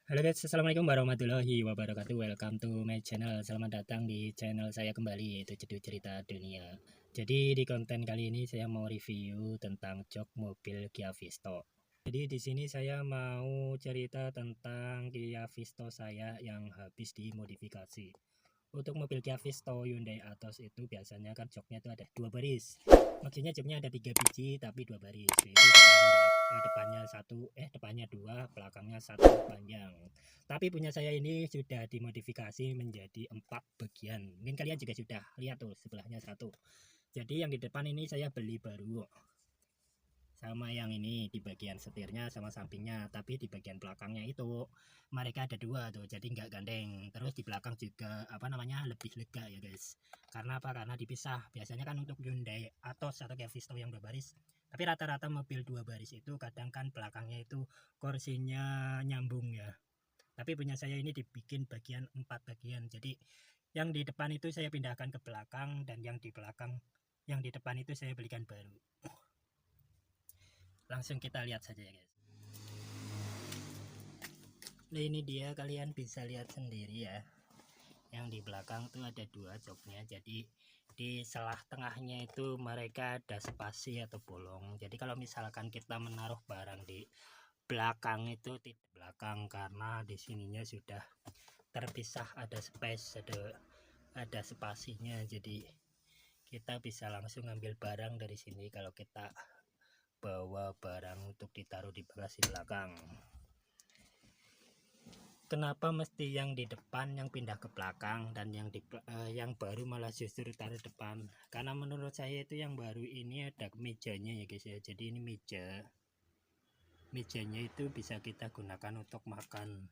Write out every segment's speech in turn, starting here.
Halo guys, assalamualaikum warahmatullahi wabarakatuh. Welcome to my channel. Selamat datang di channel saya kembali, yaitu Cedu Cerita Dunia. Jadi di konten kali ini saya mau review tentang jok mobil Kia Visto. Jadi di sini saya mau cerita tentang Kia Visto saya yang habis dimodifikasi. Untuk mobil Kia Visto Hyundai Atos itu biasanya kan joknya itu ada 2 baris. Maksudnya joknya ada 3 biji tapi 2 baris. Itu depannya depannya 2, belakangnya 1 panjang. Tapi punya saya ini sudah dimodifikasi menjadi 4 bagian. Mungkin kalian juga sudah lihat tuh sebelahnya 1. Jadi yang di depan ini saya beli baru. Sama yang ini di bagian setirnya sama sampingnya, tapi di bagian belakangnya itu mereka ada 2 tuh, jadi nggak gandeng. Terus di belakang juga lebih lega ya guys. Karena apa? Karena dipisah. Biasanya kan untuk Hyundai Atos atau Kia Visto yang 2 baris, tapi rata-rata mobil 2 baris itu kadang kan belakangnya itu kursinya nyambung ya. Tapi punya saya ini dibikin bagian 4 bagian. Jadi yang di depan itu saya pindahkan ke belakang, dan yang di depan itu saya belikan baru. Langsung kita lihat saja ya guys. Nah ini dia, kalian bisa lihat sendiri ya, yang di belakang tuh ada 2 joknya. Jadi di selah tengahnya itu mereka ada spasi atau bolong. Jadi kalau misalkan kita menaruh barang di belakang itu tidak belakang, karena di sininya sudah terpisah, ada space, ada spasinya. Jadi kita bisa langsung ambil barang dari sini kalau kita bawa barang untuk ditaruh di bagasi belakang. Kenapa mesti yang di depan yang pindah ke belakang, dan yang baru malah justru taruh depan? Karena menurut saya itu yang baru ini ada mejanya ya guys ya. Jadi ini mejanya itu bisa kita gunakan untuk makan.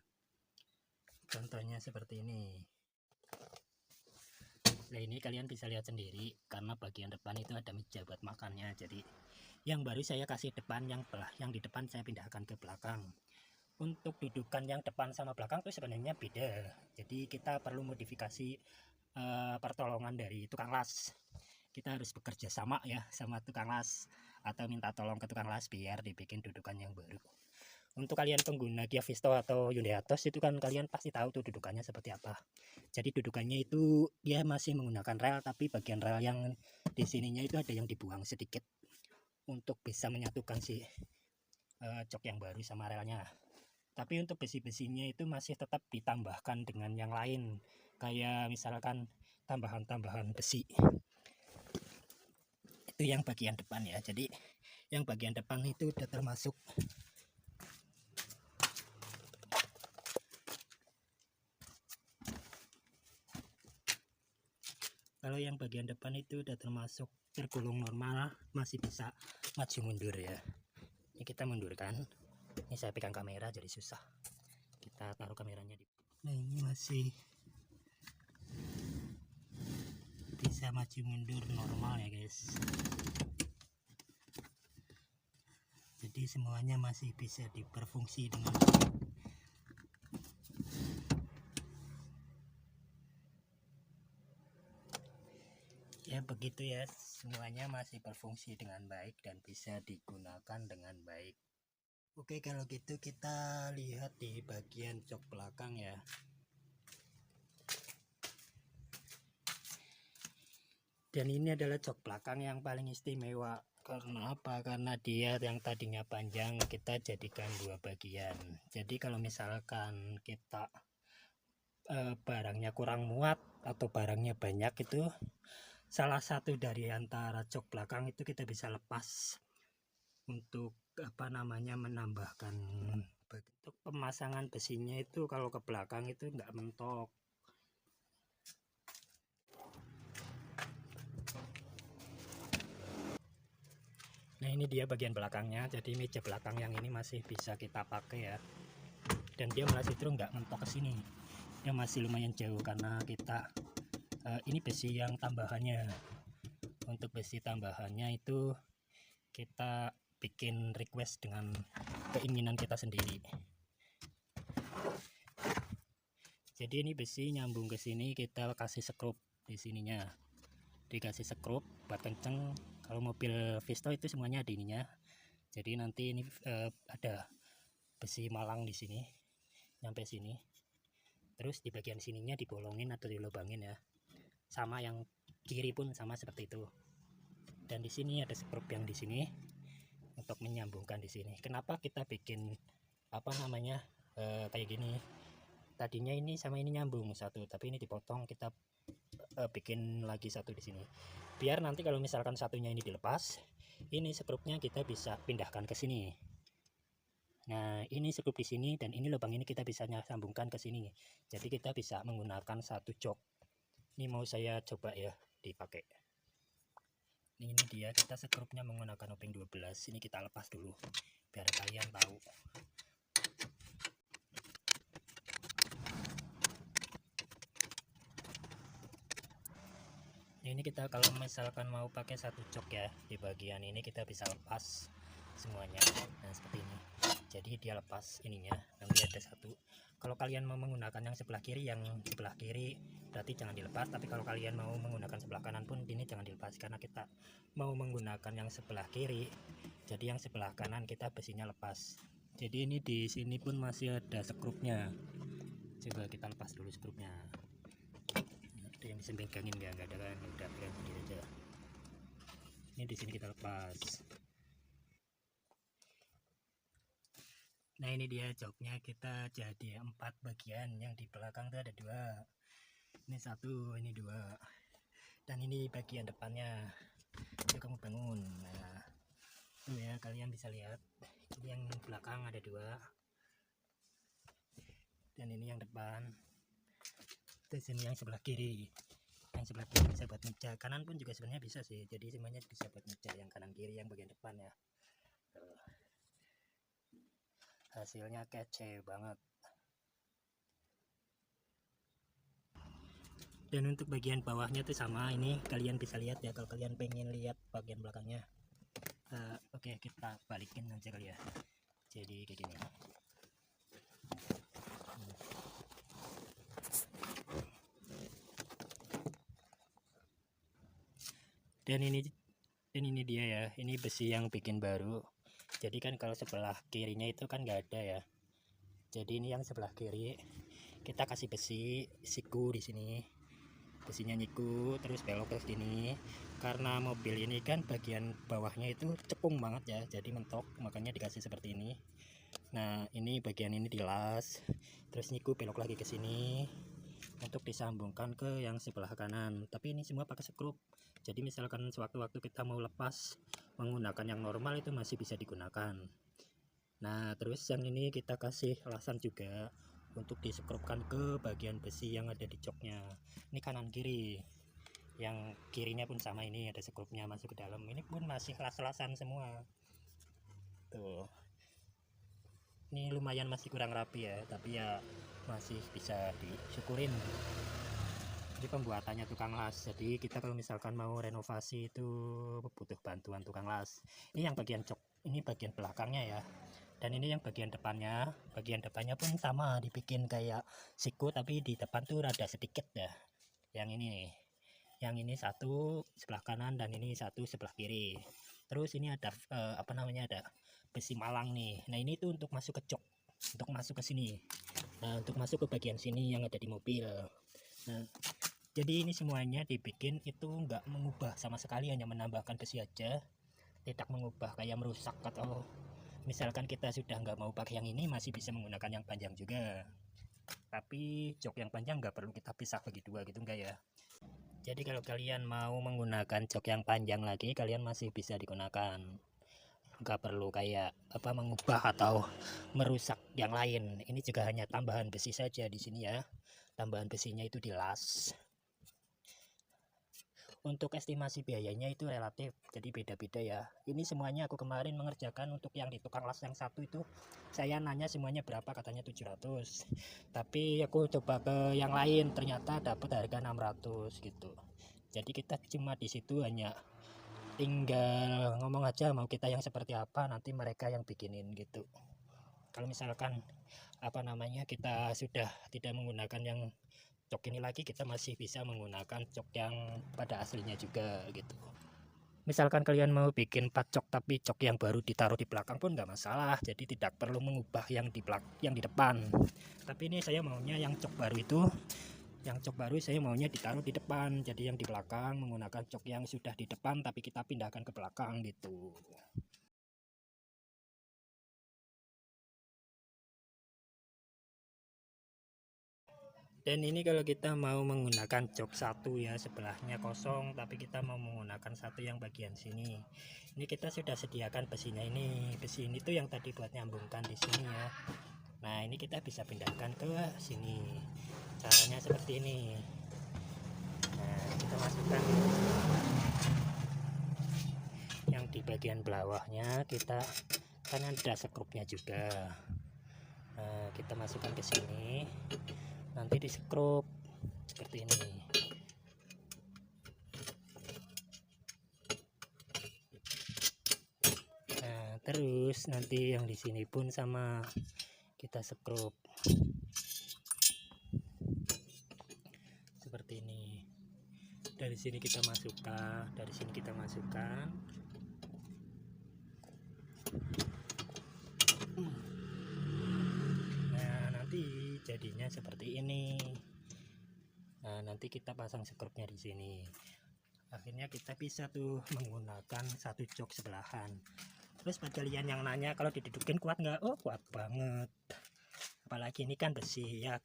Contohnya seperti ini. Nah ini kalian bisa lihat sendiri, karena bagian depan itu ada meja buat makannya. Jadi yang baru saya kasih depan, yang di depan saya pindahkan ke belakang. Untuk dudukan yang depan sama belakang itu sebenarnya beda. Jadi kita perlu modifikasi pertolongan dari tukang las. Kita harus bekerja sama ya sama tukang las, atau minta tolong ke tukang las biar dibikin dudukan yang baru. Untuk kalian pengguna Kia Visto atau Hyundai Atos itu kan kalian pasti tahu tuh dudukannya seperti apa. Jadi dudukannya itu dia masih menggunakan rel, tapi bagian rel yang di sininya itu ada yang dibuang sedikit untuk bisa menyatukan si jok yang baru sama relnya. Tapi untuk besi-besinya itu masih tetap ditambahkan dengan yang lain, kayak misalkan tambahan-tambahan besi. Itu yang bagian depan ya. Jadi yang bagian depan itu udah termasuk. Kalau yang bagian depan itu udah termasuk tergolong normal, masih bisa maju mundur ya. Ini kita mundurkan. Ini saya pegang kamera jadi susah. Kita taruh kameranya di. Nah ini masih bisa maju mundur normal ya guys. Jadi semuanya masih bisa diperfungsi dengan baik. Ya begitu ya, semuanya masih berfungsi dengan baik dan bisa digunakan dengan baik. Oke, kalau gitu kita lihat di bagian jok belakang ya. Dan ini adalah jok belakang yang paling istimewa. Karena apa? Karena dia yang tadinya panjang kita jadikan 2 bagian. Jadi kalau misalkan kita barangnya kurang muat atau barangnya banyak, itu salah satu dari antara jok belakang itu kita bisa lepas untuk menambahkan. Untuk pemasangan besinya itu kalau ke belakang itu enggak mentok. Nah ini dia bagian belakangnya. Jadi meja belakang yang ini masih bisa kita pakai ya, dan dia malah justru nggak mentok ke sini. Dia masih lumayan jauh karena kita ini besi yang tambahannya. Untuk besi tambahannya itu kita bikin request dengan keinginan kita sendiri. Jadi ini besi nyambung ke sini, kita kasih skrup di sininya. Dikasih skrup buat kenceng. Kalau mobil Visto itu semuanya ada ininya. Jadi nanti ini ada besi malang di sini. nyampe sini, terus di bagian sininya dibolongin atau dilubangin ya, sama yang kiri pun sama seperti itu. Dan di sini ada skrup yang di sini untuk menyambungkan di sini. Kenapa kita bikin apa namanya kayak gini? Tadinya ini sama ini nyambung satu, tapi ini dipotong, kita bikin lagi satu di sini. Biar nanti kalau misalkan satunya ini dilepas, ini skrupnya kita bisa pindahkan ke sini. Nah, ini skrup di sini dan ini lubang ini kita bisa sambungkan ke sini. Jadi kita bisa menggunakan satu jok. Ini mau saya coba ya dipakai. Ini dia, kita skrupnya menggunakan obeng 12. Ini kita lepas dulu biar kalian tahu. Ini kita kalau misalkan mau pakai satu jok ya, di bagian ini kita bisa lepas semuanya. Nah, seperti ini. Jadi dia lepas ininya, nanti ada satu. Kalau kalian mau menggunakan yang sebelah kiri berarti jangan dilepas. Tapi kalau kalian mau menggunakan sebelah kanan pun ini jangan dilepas, karena kita mau menggunakan yang sebelah kiri. Jadi yang sebelah kanan kita besinya lepas. Jadi ini di sini pun masih ada skrupnya. Coba kita lepas dulu skrupnya. Ada yang bisa pegangin nggak ada kan? Udah pegang sendiri aja. Ini di sini kita lepas. Nah, ini dia joknya, kita jadi 4 bagian. Yang di belakang tuh ada 2, ini 1, ini 2, dan ini bagian depannya. Yuk kamu bangun. Nah, tuh ya, kalian bisa lihat ini yang belakang ada 2, dan ini yang depan. Terus ini yang sebelah kiri. Yang sebelah kiri bisa buat meja, kanan pun juga sebenarnya bisa sih. Jadi semuanya bisa buat meja, yang kanan kiri, yang bagian depan ya. Hasilnya kece banget. Dan untuk bagian bawahnya tuh sama, ini kalian bisa lihat ya kalau kalian pengen lihat bagian belakangnya. Oke, kita balikin aja kali ya. Jadi kayak gini. Dan ini dia ya, ini besi yang bikin baru. Jadi kan kalau sebelah kirinya itu kan nggak ada ya. Jadi ini yang sebelah kiri kita kasih besi siku di sini. Besinya nyiku terus belok ke sini. Karena mobil ini kan bagian bawahnya itu cepung banget ya, jadi mentok, makanya dikasih seperti ini. Nah, ini bagian ini dilas, terus nyiku belok lagi ke sini untuk disambungkan ke yang sebelah kanan. Tapi ini semua pakai skrup. Jadi misalkan sewaktu-waktu kita mau lepas menggunakan yang normal itu masih bisa digunakan. Nah, terus yang ini kita kasih lasan juga untuk disekrupkan ke bagian besi yang ada di joknya. Ini kanan kiri. Yang kirinya pun sama, ini ada skrupnya masuk ke dalam. Ini pun masih las-lasan semua. Tuh. Ini lumayan masih kurang rapi ya, tapi ya masih bisa disyukurin. Jadi pembuatannya tukang las. Jadi kita kalau misalkan mau renovasi itu butuh bantuan tukang las. Ini yang bagian jok, ini bagian belakangnya ya. Dan ini yang bagian depannya. Bagian depannya pun sama, dibikin kayak siku, tapi di depan tuh rada sedikit dah. Yang ini nih. Yang ini satu sebelah kanan dan ini satu sebelah kiri. Terus ini ada apa namanya, ada besi malang nih. Nah, ini tuh untuk masuk ke jok, untuk masuk ke sini. Nah, untuk masuk ke bagian sini yang ada di mobil. Nah, jadi ini semuanya dibikin itu nggak mengubah sama sekali, hanya menambahkan besi aja, tidak mengubah kayak merusak. Atau misalkan kita sudah nggak mau pakai yang ini, masih bisa menggunakan yang panjang juga. Tapi jok yang panjang nggak perlu kita pisah bagi 2 gitu, enggak ya. Jadi kalau kalian mau menggunakan jok yang panjang lagi, kalian masih bisa digunakan. Nggak perlu kayak apa mengubah atau merusak yang lain. Ini juga hanya tambahan besi saja di sini ya. Tambahan besinya itu dilas. Untuk estimasi biayanya itu relatif, jadi beda-beda ya. Ini semuanya aku kemarin mengerjakan untuk yang di tukang las yang satu itu, saya nanya semuanya berapa, katanya 700. Tapi aku coba ke yang lain, ternyata dapat harga 600 gitu. Jadi kita cuma di situ hanya tinggal ngomong aja mau kita yang seperti apa, nanti mereka yang bikinin gitu. Kalau misalkan apa namanya kita sudah tidak menggunakan yang cok ini lagi, kita masih bisa menggunakan cok yang pada aslinya juga gitu. Misalkan kalian mau bikin 4 cok tapi cok yang baru ditaruh di belakang pun nggak masalah, jadi tidak perlu mengubah yang di depan. Tapi ini saya maunya yang cok baru itu, yang cok baru saya maunya ditaruh di depan, jadi yang di belakang menggunakan cok yang sudah di depan tapi kita pindahkan ke belakang gitu. Dan ini kalau kita mau menggunakan jok satu ya, sebelahnya kosong tapi kita mau menggunakan satu yang bagian sini, ini kita sudah sediakan besinya. Ini besi ini tuh yang tadi buat nyambungkan di sini ya. Nah ini kita bisa pindahkan ke sini, caranya seperti ini. Nah kita masukkan yang di bagian bawahnya, kita kan ada sekrupnya juga. Nah kita masukkan ke sini, nanti di sekrup seperti ini. Nah terus nanti yang di sini pun sama kita sekrup seperti ini. Dari sini kita masukkan, dari sini kita masukkan. Nah nanti jadinya seperti ini. Nah nanti kita pasang sekrupnya di sini. Akhirnya kita bisa tuh menggunakan satu jok sebelahan. Terus buat kalian yang nanya kalau didudukin kuat nggak? Oh kuat banget. Apalagi ini kan besi ya,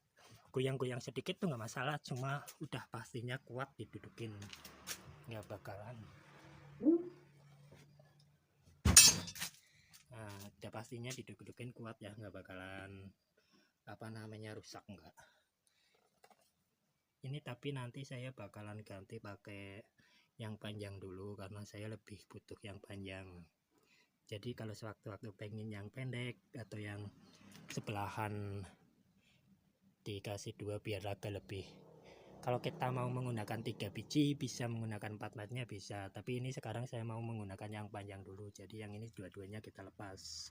goyang-goyang sedikit tuh nggak masalah, cuma udah pastinya kuat didudukin, nggak bakalan. Nah udah pastinya didudukin kuat ya, nggak bakalan apa namanya rusak enggak. Ini tapi nanti saya bakalan ganti pakai yang panjang dulu karena saya lebih butuh yang panjang. Jadi kalau sewaktu-waktu pengen yang pendek atau yang sebelahan dikasih 2 biar agak lebih. Kalau kita mau menggunakan 3 biji bisa menggunakan 4 matnya bisa, tapi ini sekarang saya mau menggunakan yang panjang dulu, jadi yang ini dua-duanya kita lepas.